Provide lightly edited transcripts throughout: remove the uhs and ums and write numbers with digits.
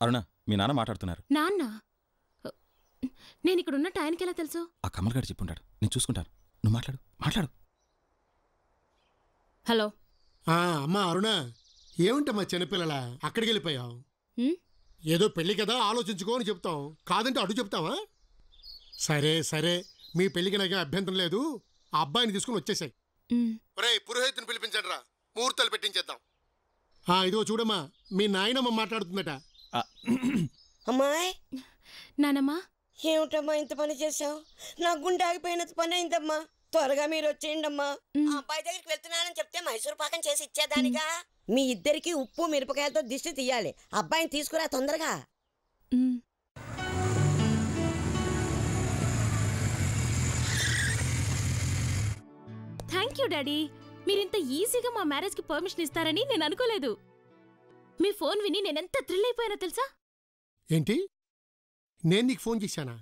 అరుణ, మీ నాన్న మాట్లాడుతున్నారు. నాన్న? నేను ఇక్కడ ఉన్నట్టు ఆయనకి ఎలా తెలుసు? ఆ కమల్ గారు చెప్పుంటాడు, నేను చూసుకుంటాను. నువ్వు మాట్లాడు. హలో. అమ్మా అరుణ, ఏమిటమ్మా చిన్నపిల్లల అక్కడికి వెళ్ళిపోయావు? ఏదో పెళ్లి కదా, ఆలోచించుకో అని చెప్తాం, కాదంటే అటు చెప్తావా? సరే మీ పెళ్లికి నాకు అభ్యంతరం లేదు, ఆ అబ్బాయిని తీసుకుని వచ్చేసాయి. పురోహితుని పిలిపించండి రా, ముహూర్తాలు పెట్టించేద్దాం. ఇదిగో చూడమ్మా, మీ నాయనమ్మ మాట్లాడుతుందట. అమ్మాయి. నానమ్మా. ఏమిటమ్మా ఇంత పని చేసావు? నా గుండె ఆగిపోయినంత పని అయిందమ్మా. త్వరగా మీరు వచ్చేయండి అమ్మా. అబ్బాయి దగ్గరికి వెళ్తున్నానని చెప్తే మైసూర్ పాకం చేసి ఇచ్చేదానిగా. మీ ఇద్దరికి ఉప్పు మిరపకాయలతో దిష్టి తీయాలి. అబ్బాయిని తీసుకురా తొందరగా. Thank you daddy. మీరింత ఈజీగా మా మ్యారేజ్కి పర్మిషన్ ఇస్తారని నేను అనుకోలేదు. మీ ఫోన్ విని నేనెంత థ్రిల్ అయిపోయానో తెలుసా? ఏంటి, నేను నీకు ఫోన్ చేశానా?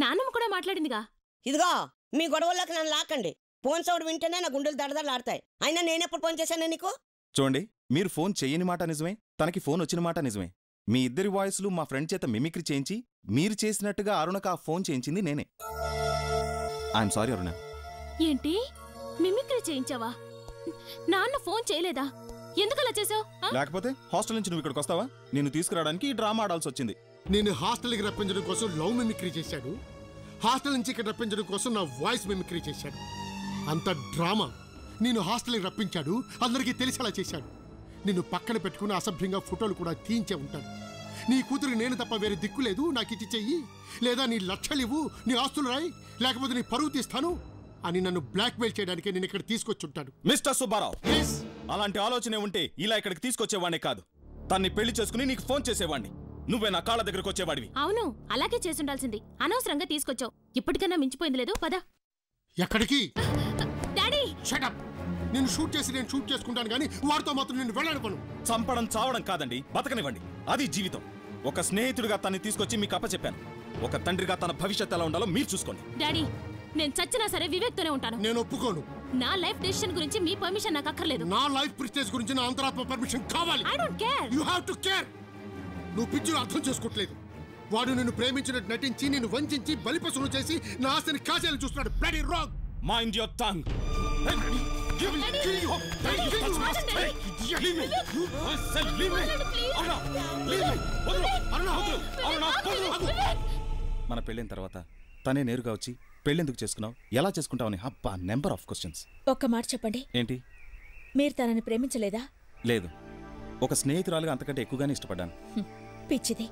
నాన్నమ్మ కూడా మాట్లాడిందిగా. ఇదిగో మీ గొడవల్లోకి నన్ను లాక్కండి. ఫోన్ సౌండ్ వింటేనే నా గుండెలు దడదడలాడతాయి. అయినా నేనెప్పుడు ఫోన్ చేశాను నీకు? చూడండి, మీరు ఫోన్ చెయ్యని మాట నిజమే, తనకి ఫోన్ వచ్చిన మాట నిజమే. మీ ఇద్దరి వాయిస్లు మా ఫ్రెండ్ చేత మిమిక్రీ చేయించి మీరు చేసినట్టుగా అరుణకు ఆ ఫోన్ చేయించింది నేనే. ఐఎమ్ సారీ అరుణ. ఏంటి, మిమిక్రీ చేయించావా? నాన్న ఫోన్ చేయలేదా? ఎందుకలా చేసావు? లేకపోతే హాస్టల్ నుంచి నువ్వు ఇక్కడికి వస్తావా? నిన్ను తీసుకురావడానికి ఈ డ్రామా ఆడాల్సి వచ్చింది. నేను హాస్టల్కి రప్పించడం కోసం లవ్ మిమిక్రీ చేశాడు, హాస్టల్ నుంచి ఇక్కడ రప్పించడం కోసం నా వాయిస్ మిమిక్రీ చేశాడు. అంత డ్రామా. నేను హాస్టల్కి రప్పించాడు, అందరికీ తెలిసేలా చేశాడు. నిన్ను పక్కన పెట్టుకుని అసభ్యంగా ఫోటోలు కూడా తీయించే ఉంటాడు. నీ కూతురికి నేను తప్ప వేరే దిక్కు లేదు, నాకు ఇచ్చి చెయ్యి, లేదా నీ లక్షలివ్వు, నీ ఆస్తులు రాయి, లేకపోతే నీ పరువు తీస్తాను అని నన్ను బ్లాక్మెయిల్ చేయడానికి నేను ఇక్కడ తీసుకొచ్చి ఉంటాడు. మిస్టర్ సుబ్బారావు, అలాంటి ఆలోచనే ఉంటే ఇలా ఇక్కడికి తీసుకొచ్చేవాడినే కాదు, తన్ని పెళ్లి చేసుకుని నీకు ఫోన్ చేసేవాడిని. నువ్వే నా కాళ్ళ దగ్గరకు వచ్చేవాడివి. అవును, అలాగే చేసుండాల్సింది. అనవసరంగా తీసుకొచ్చావు. ఇప్పటికన్నా మించిపోయింది లేదు. పద. ఎక్కడికి? Daddy shut up. నేను షూట్ చేసి నేను షూట్ చేసుకుంటాను కానీ వాడితో మాత్రం నేను వెళ్ళాను. చంపడం చావడం కాదండి, బతకనివ్వండి. అది జీవితం. ఒక స్నేహితుడిగా తన్ని తీసుకొచ్చి మీకు అప్పచెప్పాను. ఒక తండ్రిగా తన భవిష్యత్తు ఎలా ఉండాలో మీరు చూసుకోండి. డాడీ, నేను చచ్చినా సరే వివేక్ తోనే ఉంటాను. నేను ఒప్పుకోను. నా లైఫ్ డెసిషన్ గురించి మీ పర్మిషన్ నాకు అక్కర్లేదు. నా లైఫ్ ప్రెస్టేజ్ గురించి నా అంతరాత్మ పర్మిషన్ కావాలి. I don't care. You have to care. నువ్వు పిచ్చిని అర్థం చేసుకోవట్లేదు. వాడు నిన్ను ప్రేమించినట్టు నటించి నిన్ను వంచి బలిపశువులు చేసి నా ఆస్తిని కాజేయాలని చూస్తున్నాడు. Bloody wrong. Mind your tongue. మన పెళ్ళైన తర్వాత తనే నేరుగా వచ్చి పెళ్ళెందుకు చేసుకున్నావు, ఎలా చేసుకుంటావని అబ్బా నెంబర్ ఆఫ్ క్వశ్చన్స్. ఒక్క మాట చెప్పండి. ఏంటి? మీరు తనని ప్రేమించలేదా? లేదు, ఒక స్నేహితురాలుగా అంతకంటే ఎక్కువగానే ఇష్టపడ్డాను. పిచ్చిది,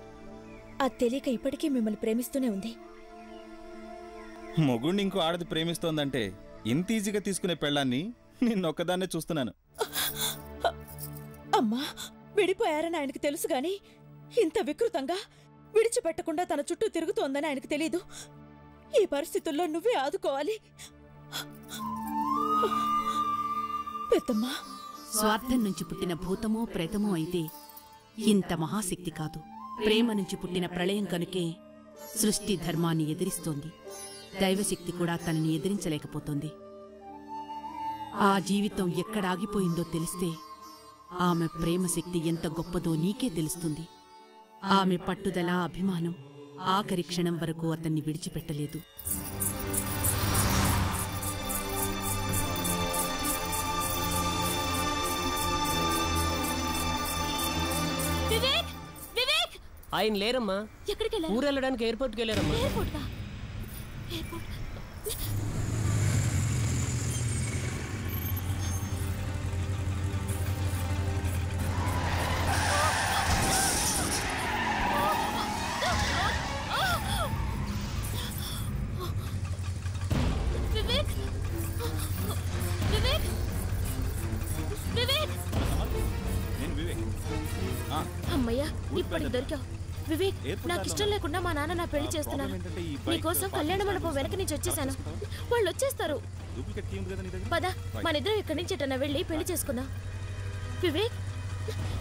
అది తెలియక ఇప్పటికీ మిమ్మల్ని ప్రేమిస్తూనే ఉంది. మొగుడిని ఇంకో ఆడది ప్రేమిస్తోందంటే ఇంత ఈజీగా తీసుకునే పెళ్ళాన్ని నిన్నొక్కదాన్నే చూస్తున్నాను. అమ్మా, విడిపోయారని ఆయనకు తెలుసు గాని ఇంత వికృతంగా విడిచిపెట్టకుండా తన చుట్టూ తిరుగుతోందని ఆయనకు తెలీదు. ఈ పరిస్థితుల్లో నువ్వే ఆదుకోవాలి. పెద్దమ్మా, స్వార్థం నుంచి పుట్టిన భూతమో ప్రేతమో అయితే ఇంత మహాశక్తి కాదు. ప్రేమ నుంచి పుట్టిన ప్రళయం కనుకే సృష్టి ధర్మాన్ని ఎదిరిస్తోంది. దైవశక్తి కూడా తనని ఎదిరించలేకపోతోంది. ఆ జీవితం ఎక్కడాగిపోయిందో తెలిస్తే ఆమె ప్రేమశక్తి ఎంత గొప్పదో నీకే తెలుస్తుంది. ఆమె పట్టుదల, అభిమానం ఆఖరి క్షణం వరకు అతన్ని విడిచిపెట్టలేదు. ఆయన లేరమ్మా. ఎక్కడికి వెళ్ళారు? ఊరు వెళ్ళడానికి ఎయిర్పోర్ట్కి వెళ్ళారమ్మా. ఎయిర్పోర్ట్కా? వివేక్, వివేక్, వివేక్. నేను వివేక్. అమ్మయ్యా, ఇప్పటికి దొరికావు. వివేక్, నాకు ఇష్టం లేకుండా మా నాన్న నా పెళ్లి చేస్తున్నారు. నీకోసం కళ్యాణ మండపం వెనక నుంచి వచ్చేసాను. వాళ్ళు వచ్చేస్తారు. పద, మన ఇద్దరం ఇక్కడి నుంచి ఎటన్నా వెళ్ళి పెళ్లి చేసుకుందాం. వివేక్,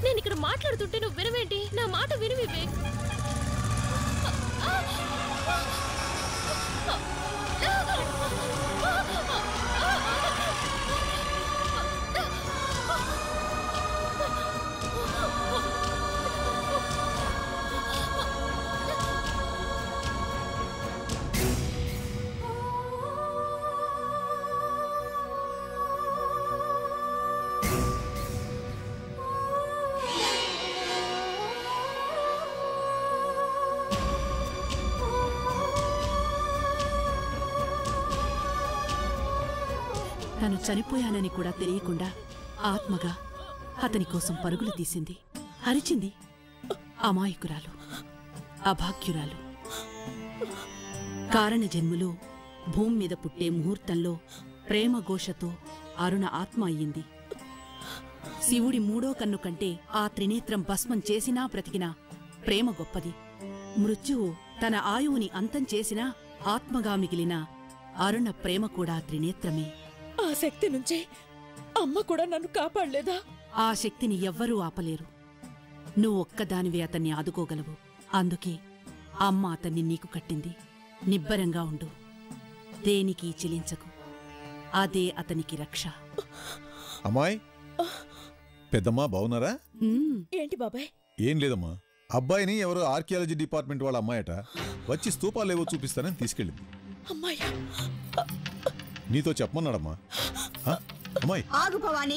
నేను ఇక్కడ మాట్లాడుతుంటే నువ్వు వినవేంటి? నా మాట విను వివేక్. తను చనిపోయానని కూడా తెలియకుండా ఆత్మగా అతని కోసం పరుగులు తీసింది, అరిచింది. అమాయకురాలు, అభాగ్యురాలు. కారణ జన్ములో భూమి మీద పుట్టే ముహూర్తంలో ప్రేమ ఘోషతో అరుణ ఆత్మ అయ్యింది. శివుడి మూడో కన్ను కంటే ఆ త్రినేత్రం భస్మం చేసినా బ్రతికినా ప్రేమ గొప్పది. మృత్యువు తన ఆయువుని అంతం చేసినా ఆత్మగా మిగిలిన అరుణ ప్రేమ కూడా త్రినేత్రమే. ఆ శక్తి నుంచే అమ్మ కూడా నన్ను కాపాడలేదా? ఆ శక్తిని ఎవ్వరూ ఆపలేరు. నువ్వొక్కదానివే అతన్ని ఆదుకోగలవు. అందుకే అమ్మ అతన్ని నీకు కట్టింది. నిబ్బరంగా ఉండు, దేనికి చెలించకు. అదే అతనికి రక్ష. అమ్మాయి, పెద్దమ్మా బావున్నారా? ఏంటి బాబాయ్? ఏం లేదమ్మా, అబ్బాయిని ఎవరో ఆర్కియాలజీ డిపార్ట్మెంట్ వాళ్ళ అమ్మాయట వచ్చి స్తూపాలేవో చూపిస్తానని తీసుకెళ్ళింది. అమ్మాయ్యా, నీతో చెప్పమన్నాడమ్మా. అమ్మాయి ఆగు భవాని,